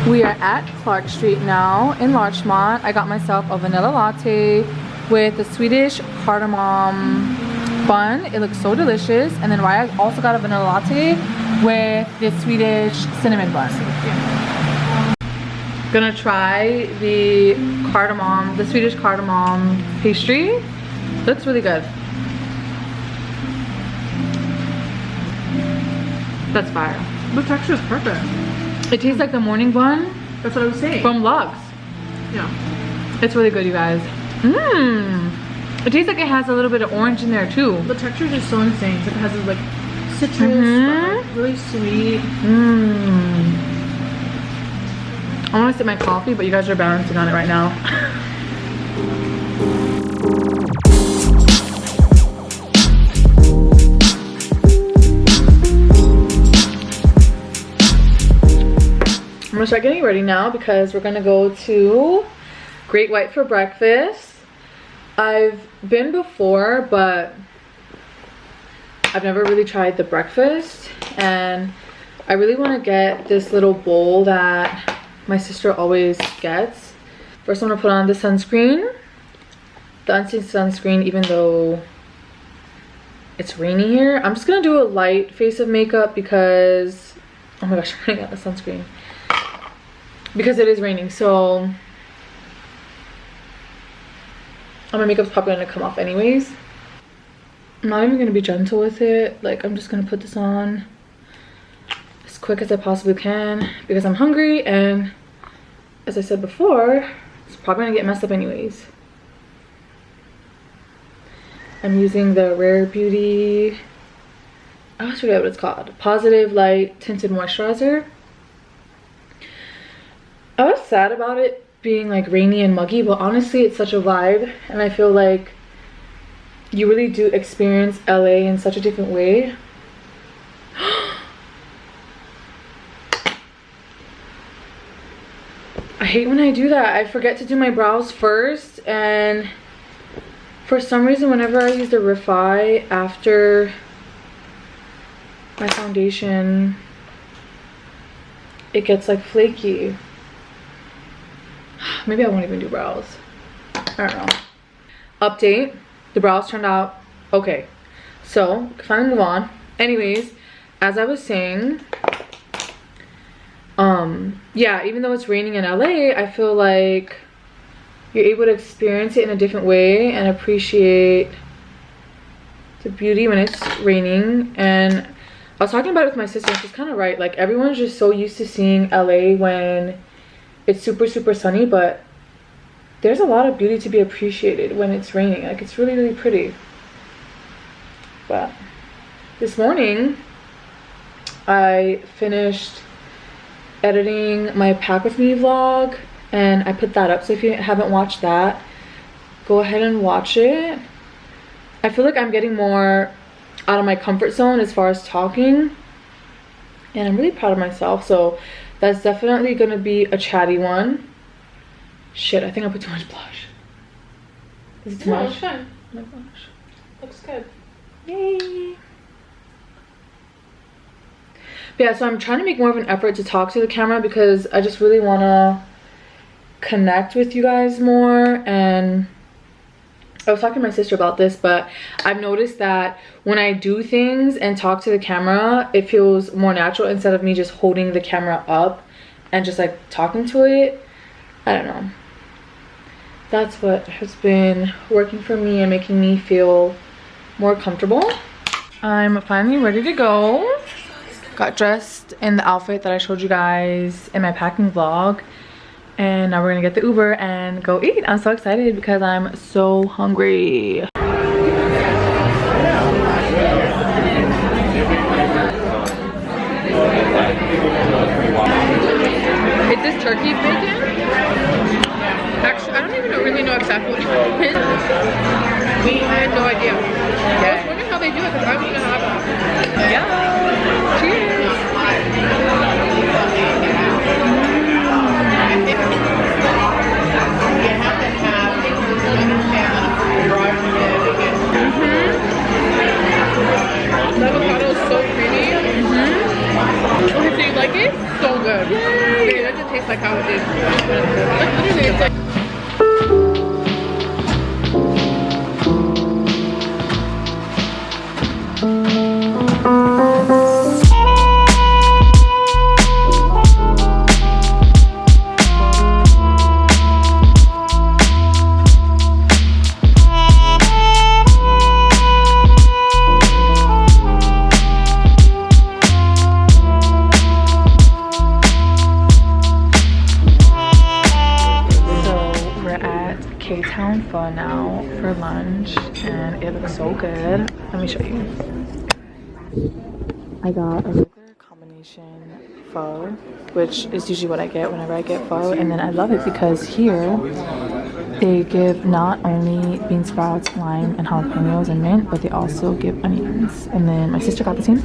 We are at Clark Street now in Larchmont. I got myself a vanilla latte with the Swedish cardamom bun. It looks so delicious. And then Raya also got a vanilla latte with the Swedish cinnamon bun. Gonna try the Swedish cardamom pastry. Looks really good. That's fire. The texture is perfect. It tastes like the morning bun. That's what I was saying. From Lux. Yeah. It's really good, you guys. Mmm. It tastes like it has a little bit of orange in there too. The texture is just so insane. It has this, like citrus, but, like, really sweet. Mmm. I want to sip my coffee, but you guys are balancing on it right now. I'm gonna start getting ready now because we're gonna go to Great White for breakfast. I've been before, but I've never really tried the breakfast, and I really want to get this little bowl that my sister always gets. First I'm gonna put on the sunscreen, the unseen sunscreen, even though it's rainy here. I'm just gonna do a light face of makeup because, oh my gosh, I'm running out of sunscreen. Because it is raining, so my makeup's probably gonna come off anyways. I'm not even gonna be gentle with it. Like, I'm just gonna put this on as quick as I possibly can because I'm hungry, and as I said before, it's probably gonna get messed up anyways. I'm using the Rare Beauty, I always forget what it's called, Positive Light Tinted Moisturizer. I was sad about it being like rainy and muggy, but honestly it's such a vibe, and I feel like you really do experience LA in such a different way. I hate when I do that. I forget to do my brows first, and for some reason whenever I use the Refi after my foundation, it gets like flaky. Maybe I won't even do brows. I don't know. Update. The brows turned out okay. So, can finally move on. Anyways, as I was saying, yeah, even though it's raining in LA, I feel like you're able to experience it in a different way and appreciate the beauty when it's raining. And I was talking about it with my sister, and she's kind of right. Like, everyone's just so used to seeing LA when it's super sunny, but there's a lot of beauty to be appreciated when it's raining. Like, it's really pretty. But this morning I finished editing my Pack With Me vlog, and I put that up, so if you haven't watched that, go ahead and watch it. I feel like I'm getting more out of my comfort zone as far as talking, and I'm really proud of myself, so that's definitely gonna be a chatty one. Shit, I think I put too much blush. Is it too much? It's fine. Oh my gosh. Looks good. Yay. But yeah, so I'm trying to make more of an effort to talk to the camera because I just really want to connect with you guys more. And I was talking to my sister about this, but I've noticed that when I do things and talk to the camera, it feels more natural instead of me just holding the camera up and just like talking to it. I don't know. That's what has been working for me and making me feel more comfortable. I'm finally ready to go. Got dressed in the outfit that I showed you guys in my packing vlog, and now we're gonna get the Uber and go eat. I'm so excited because I'm so hungry. Is this turkey bacon? Actually, I don't even really know exactly what it is. I had no idea. I was wondering how they do it because I don't even have it. Yeah. Cheers. The avocado is so creamy. Okay, so you like it? So good. Yay. Okay, that's a taste like how it did. Like literally, it's like. K-Town Pho now for lunch, and it looks so good. Let me show you. I got a regular combination pho, which is usually what I get whenever I get pho, and then I love it because here they give not only bean sprouts, lime, and jalapenos and mint, but they also give onions. And then my sister got the same.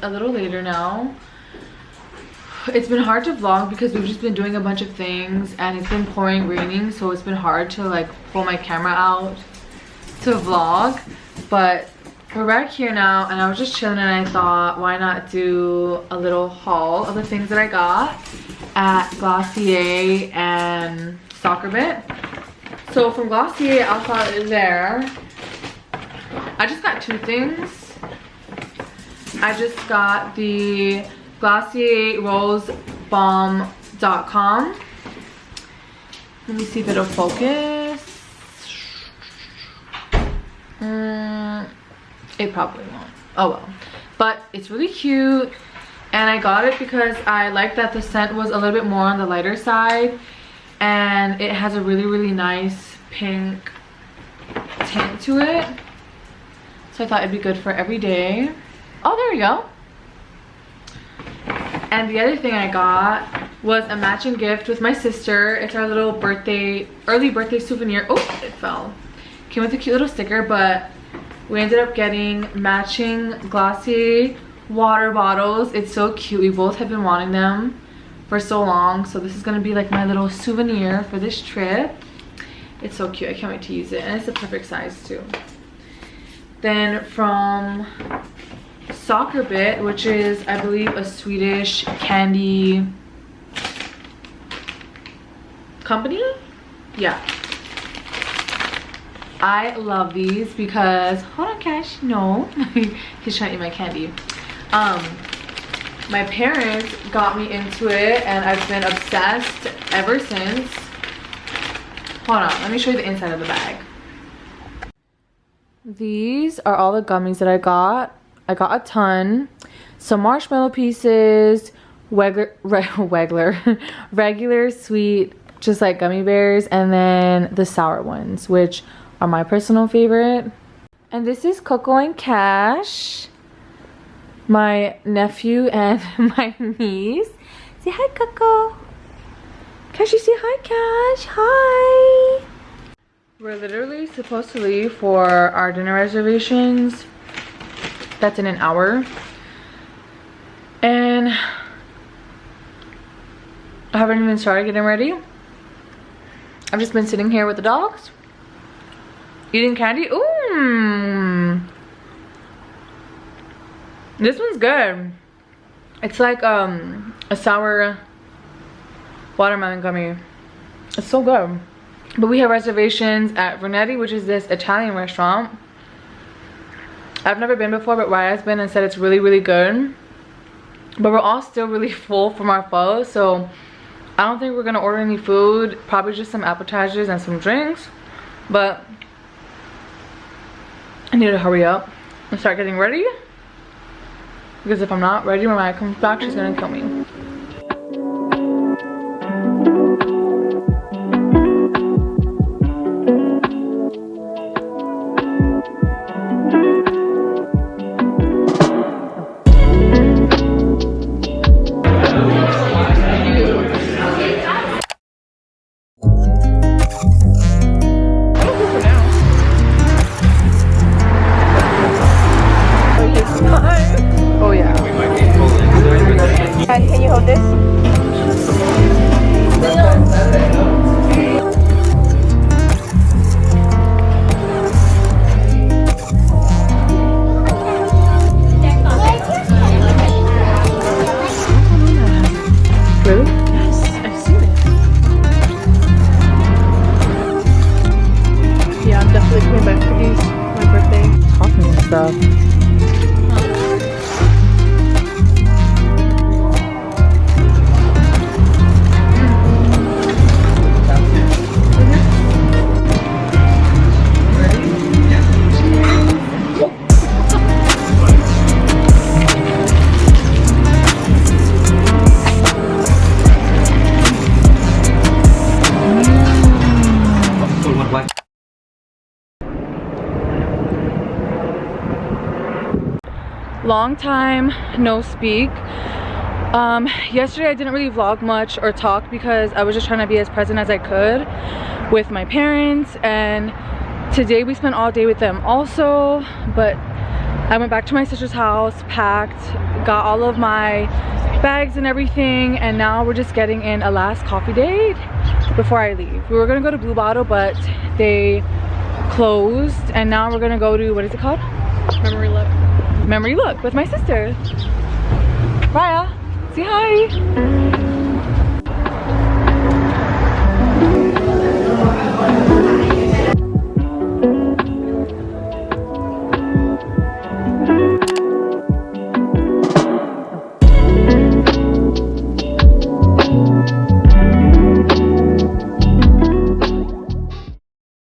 A little later now. It's been hard to vlog because we've just been doing a bunch of things and it's been pouring raining, so it's been hard to like pull my camera out to vlog. But we're back here now and I was just chilling and I thought, why not do a little haul of the things that I got at Glossier and Soccer Bit. So from Glossier, I'll start there. I just got two things. I just got the Glossier RoseBalm.com. Let me see if it'll focus. It probably won't. Oh well. But it's really cute. And I got it because I like that the scent was a little bit more on the lighter side. And it has a really, really nice pink tint to it. So I thought it'd be good for every day. Oh, there we go. And the other thing I got was a matching gift with my sister. It's our little early birthday souvenir. Oh, it fell. Came with a cute little sticker, but we ended up getting matching Glossier water bottles. It's so cute. We both have been wanting them for so long. So this is gonna be like my little souvenir for this trip. It's so cute. I can't wait to use it. And it's the perfect size too. Then from Soccer Bit, which is I believe a Swedish candy company. Yeah, I love these because, hold on Cash, no. He's trying to eat my candy. My parents got me into it and I've been obsessed ever since. Hold on, let me show you the inside of the bag. These are all the gummies that I got. I got a ton. Some marshmallow pieces, regular sweet, just like gummy bears, and then the sour ones, which are my personal favorite. And this is Coco and Cash, my nephew and my niece. Say hi, Coco. Cash, you say hi, Cash. Hi. We're literally supposed to leave for our dinner reservations. That's in an hour. And I haven't even started getting ready. I've just been sitting here with the dogs, eating candy. Ooh. This one's good. It's like a sour watermelon gummy. It's so good. But we have reservations at Vernetti, which is this Italian restaurant. I've never been before, but Raya's been and said it's really, really good. But we're all still really full from our pho, so I don't think we're gonna order any food. Probably just some appetizers and some drinks. But I need to hurry up and start getting ready, because if I'm not ready when Raya comes back, she's gonna kill me. long time no speak. Yesterday I didn't really vlog much or talk because I was just trying to be as present as I could with my parents, and today we spent all day with them also. But I went back to my sister's house, packed, got all of my bags and everything, and now we're just getting in a last coffee date before I leave. We were gonna go to Blue Bottle, but they closed, and now we're gonna go to, what is it called? Memory Look. Memory Look with my sister. Raya, say hi.